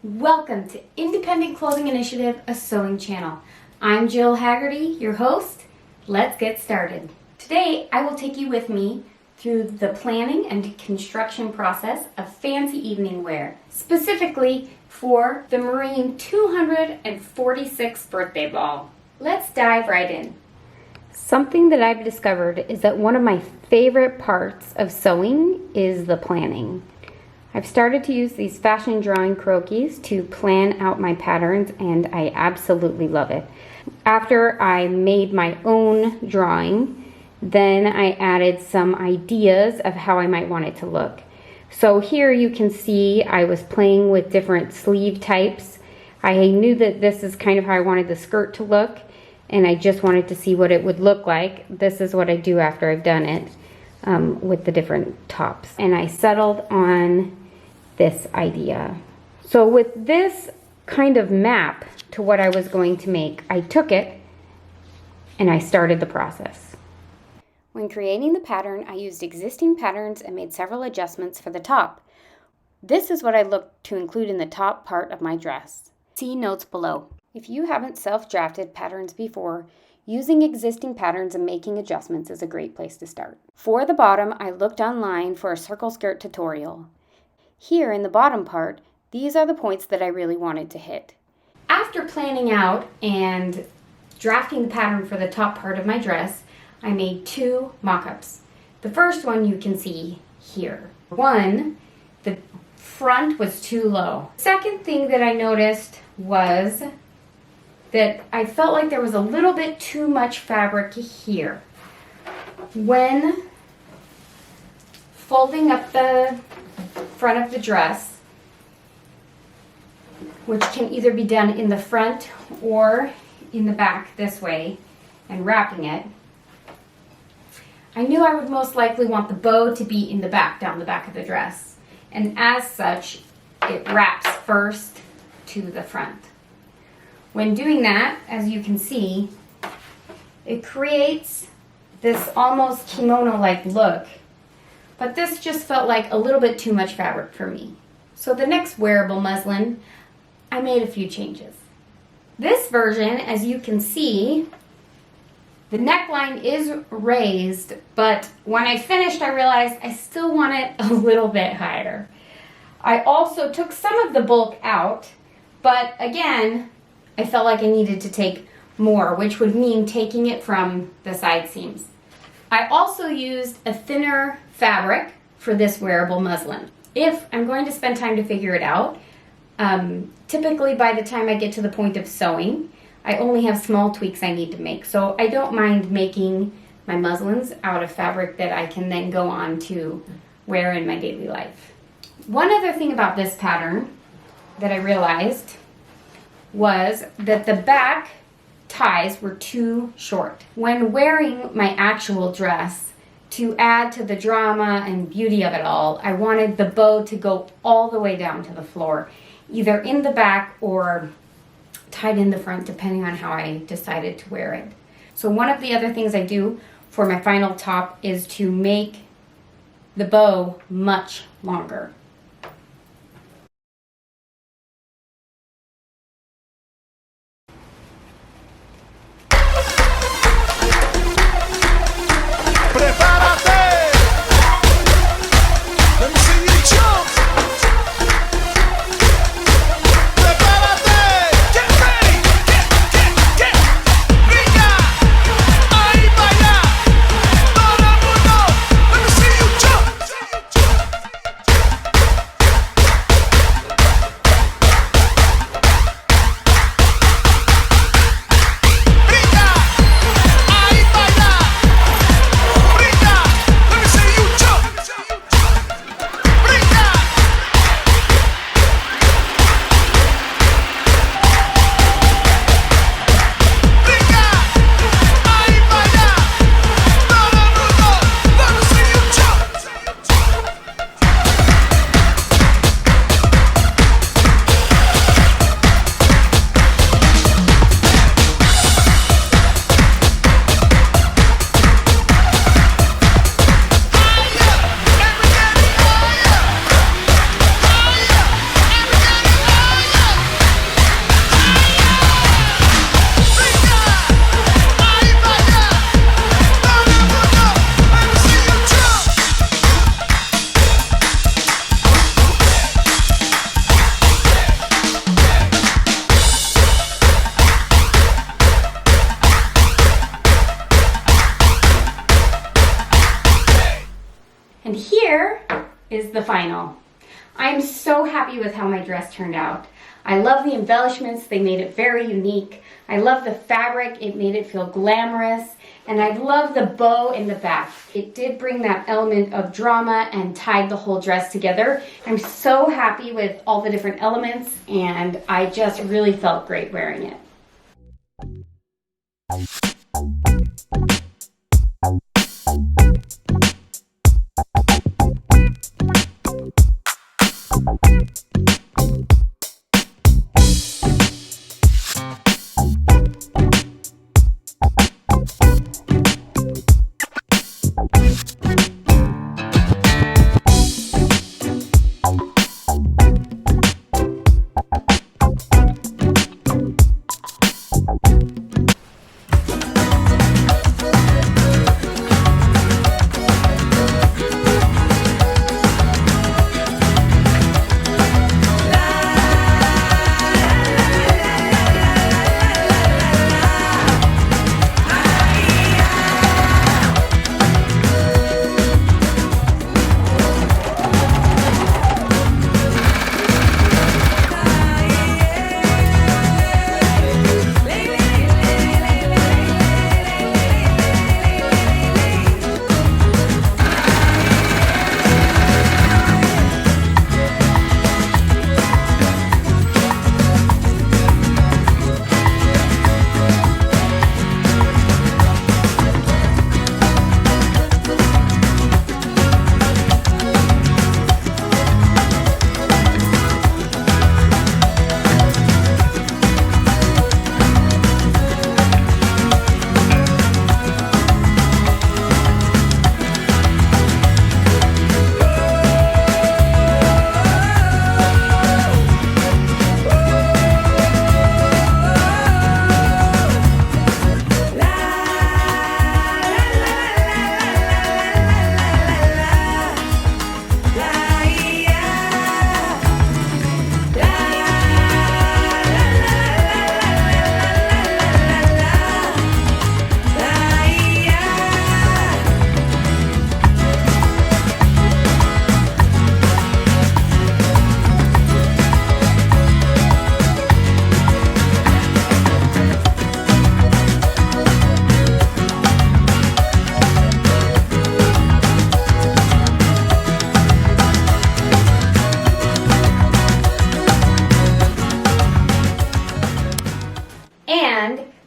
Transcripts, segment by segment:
Welcome to Independent Clothing Initiative, a sewing channel. I'm Jill Haggerty, your host. Let's get started. Today, I will take you with me through the planning and construction process of fancy evening wear, specifically for the Marine 246th birthday ball. Let's dive right in. Something that I've discovered is that one of my favorite parts of sewing is the planning. I've started to use these fashion drawing croquis to plan out my patterns, and I absolutely love it. After I made my own drawing, then I added some ideas of how I might want it to look. So here you can see I was playing with different sleeve types. I knew that this is kind of how I wanted the skirt to look, and I just wanted to see what it would look like. This is what I do after I've done it with the different tops. And I settled on this idea. So with this kind of map to what I was going to make, I took it and I started the process. When creating the pattern, I used existing patterns and made several adjustments for the top. This is what I look to include in the top part of my dress. See notes below. If you haven't self-drafted patterns before, using existing patterns and making adjustments is a great place to start. For the bottom, I looked online for a circle skirt tutorial. Here in the bottom part, these are the points that I really wanted to hit. After planning out and drafting the pattern for the top part of my dress, I made two mock-ups. The first one you can see here. One, the front was too low. Second thing that I noticed was that I felt like there was a little bit too much fabric here. When folding up the front of the dress, which can either be done in the front or in the back this way, and wrapping it, I knew I would most likely want the bow to be in the back, down the back of the dress. And as such, it wraps first to the front. When doing that, as you can see, it creates this almost kimono-like look. But this just felt like a little bit too much fabric for me. So the next wearable muslin, I made a few changes. This version, as you can see, the neckline is raised, but when I finished, I realized I still want it a little bit higher. I also took some of the bulk out, but again, I felt like I needed to take more, which would mean taking it from the side seams. I also used a thinner fabric for this wearable muslin. If I'm going to spend time to figure it out, typically by the time I get to the point of sewing, I only have small tweaks I need to make. So I don't mind making my muslins out of fabric that I can then go on to wear in my daily life. One other thing about this pattern that I realized was that the back ties were too short. When wearing my actual dress, to add to the drama and beauty of it all, I wanted the bow to go all the way down to the floor, either in the back or tied in the front, depending on how I decided to wear it. So one of the other things I do for my final top is to make the bow much longer. happy with how my dress turned out. I love the embellishments, they made it very unique. I love the fabric, it made it feel glamorous. And I love the bow in the back. It did bring that element of drama and tied the whole dress together. I'm so happy with all the different elements, and I just really felt great wearing it.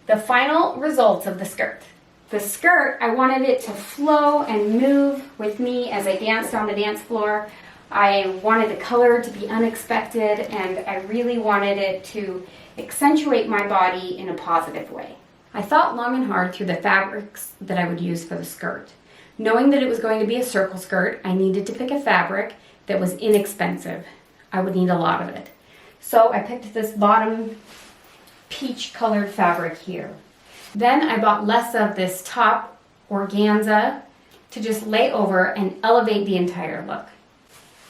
The final results of the skirt. The skirt, I wanted it to flow and move with me as I danced on the dance floor. I wanted the color to be unexpected, and I really wanted it to accentuate my body in a positive way. I thought long and hard through the fabrics that I would use for the skirt. Knowing that it was going to be a circle skirt, I needed to pick a fabric that was inexpensive. I would need a lot of it. So I picked this bottom peach colored fabric here. Then I bought less of this top organza to just lay over and elevate the entire look.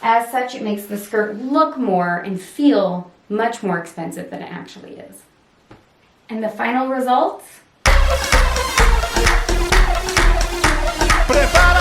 As such, it makes the skirt look more and feel much more expensive than it actually is. And the final results? Prepara